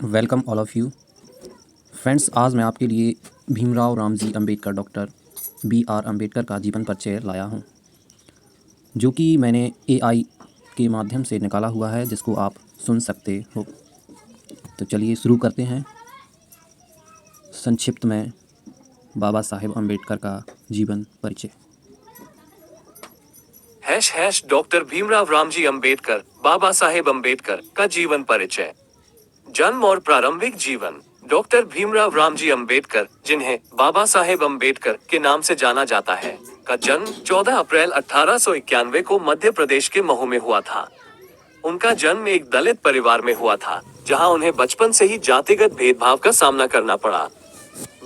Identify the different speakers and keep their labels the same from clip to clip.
Speaker 1: Welcome all of you friends. आज मैं आपके लिए भीमराव रामजी अंबेडकर डॉक्टर B.R. अंबेडकर का जीवन परिचय लाया हूं, जो कि मैंने AI के माध्यम से निकाला हुआ है, जिसको आप सुन सकते हो। तो चलिए शुरू करते हैं। संक्षिप्त में बाबा साहेब अंबेडकर का जीवन परिचय।
Speaker 2: # डॉक्टर भीमराव रामजी अंबेडकर, बाबा साहेब अंबेडकर का जीवन परिचय। जन्म और प्रारंभिक जीवन। डॉक्टर भीमराव रामजी अंबेडकर, जिन्हें बाबा साहेब अंबेडकर के नाम से जाना जाता है, का जन्म 14 अप्रैल 1891 को मध्य प्रदेश के महू में हुआ था। उनका जन्म एक दलित परिवार में हुआ था, जहां उन्हें बचपन से ही जातिगत भेदभाव का सामना करना पड़ा।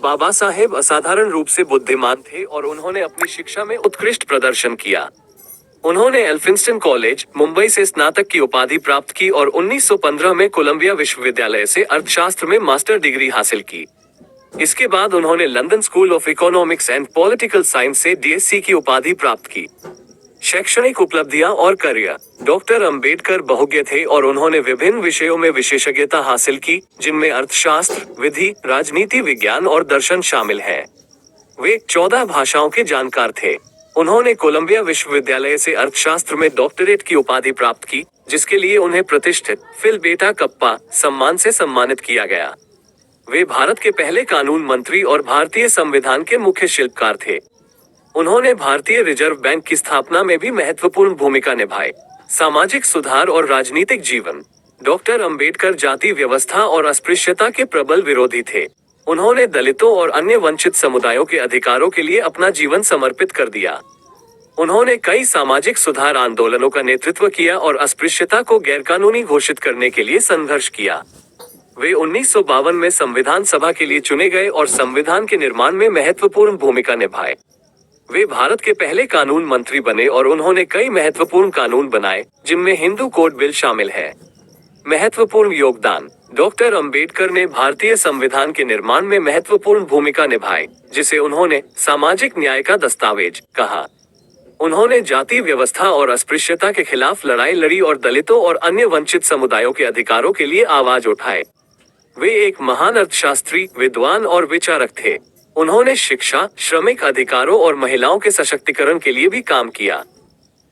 Speaker 2: बाबा साहेब असाधारण रूप से बुद्धिमान थे और उन्होंने अपनी शिक्षा में उत्कृष्ट प्रदर्शन किया। उन्होंने एल्फिंस्टन कॉलेज, मुंबई से स्नातक की उपाधि प्राप्त की और 1915 में कोलंबिया विश्वविद्यालय से अर्थशास्त्र में मास्टर डिग्री हासिल की। इसके बाद उन्होंने London school of economics and political science से DSc की उपाधि प्राप्त की। शैक्षणिक उपलब्धियां और करियर। डॉक्टर अंबेडकर बहुज्ञ थे और उन्होंने विभिन्न विषयों में विशेषज्ञता हासिल की, जिनमें अर्थशास्त्र, विधि, राजनीति विज्ञान और दर्शन शामिल है। वे 14 भाषाओं के जानकार थे। उन्होंने कोलंबिया विश्वविद्यालय से अर्थशास्त्र में डॉक्टरेट की उपाधि प्राप्त की, जिसके लिए उन्हें प्रतिष्ठित फिल बेटा कप्पा सम्मान से सम्मानित किया गया। वे भारत के पहले कानून मंत्री और भारतीय संविधान के मुख्य शिल्पकार थे। उन्होंने भारतीय रिजर्व बैंक की स्थापना में भी महत्वपूर्ण भूमिका निभाई। सामाजिक सुधार और राजनीतिक जीवन। डॉक्टर अंबेडकर जाति व्यवस्था और अस्पृश्यता के प्रबल विरोधी थे। उन्होंने दलितों और अन्य वंचित समुदायों के अधिकारों के लिए अपना जीवन समर्पित कर दिया। उन्होंने कई सामाजिक सुधार आंदोलनों का नेतृत्व किया और अस्पृश्यता को गैरकानूनी घोषित करने के लिए संघर्ष किया। वे 1952 में संविधान सभा के लिए चुने गए और संविधान के निर्माण में महत्वपूर्ण भूमिका निभाए। वे भारत के पहले कानून मंत्री बने और उन्होंने कई महत्वपूर्ण कानून बनाए, जिनमें हिंदू कोड बिल शामिल है। महत्वपूर्ण योगदान। डॉक्टर अंबेडकर ने भारतीय संविधान के निर्माण में महत्वपूर्ण भूमिका निभाई, जिसे उन्होंने सामाजिक न्याय का दस्तावेज कहा। उन्होंने जाति व्यवस्था और अस्पृश्यता के खिलाफ लड़ाई लड़ी और दलितों और अन्य वंचित समुदायों के अधिकारों के लिए आवाज उठाए। वे एक महान अर्थशास्त्री, विद्वान और विचारक थे। उन्होंने शिक्षा, श्रमिक अधिकारों और महिलाओं के सशक्तिकरण के लिए भी काम किया।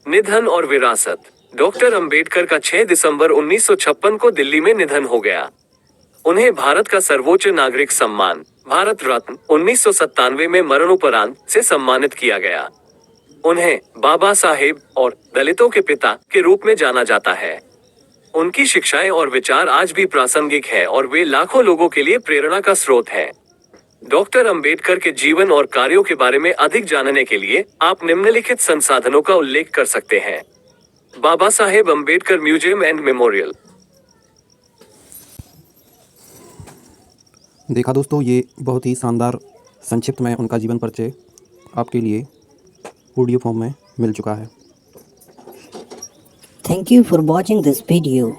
Speaker 2: निधन और विरासत। डॉक्टर अंबेडकर का 6 दिसंबर 1956 को दिल्ली में निधन हो गया। उन्हें भारत का सर्वोच्च नागरिक सम्मान, भारत रत्न, 1997 में मरणोपरांत से सम्मानित किया गया। उन्हें बाबा साहेब और दलितों के पिता के रूप में जाना जाता है। उनकी शिक्षाएं और विचार आज भी प्रासंगिक है और वे लाखों लोगों के लिए प्रेरणा का स्रोत है। डॉक्टर अंबेडकर के जीवन और कार्यों के बारे में अधिक जानने के लिए आप निम्नलिखित संसाधनों का उल्लेख कर सकते हैं। Baba Saheb Ambedkar museum and memorial.
Speaker 1: देखा दोस्तों, ये बहुत ही शानदार संक्षिप्त में उनका जीवन परिचय आपके लिए ऑडियो फॉर्म में मिल चुका है।
Speaker 3: Thank you for watching this video.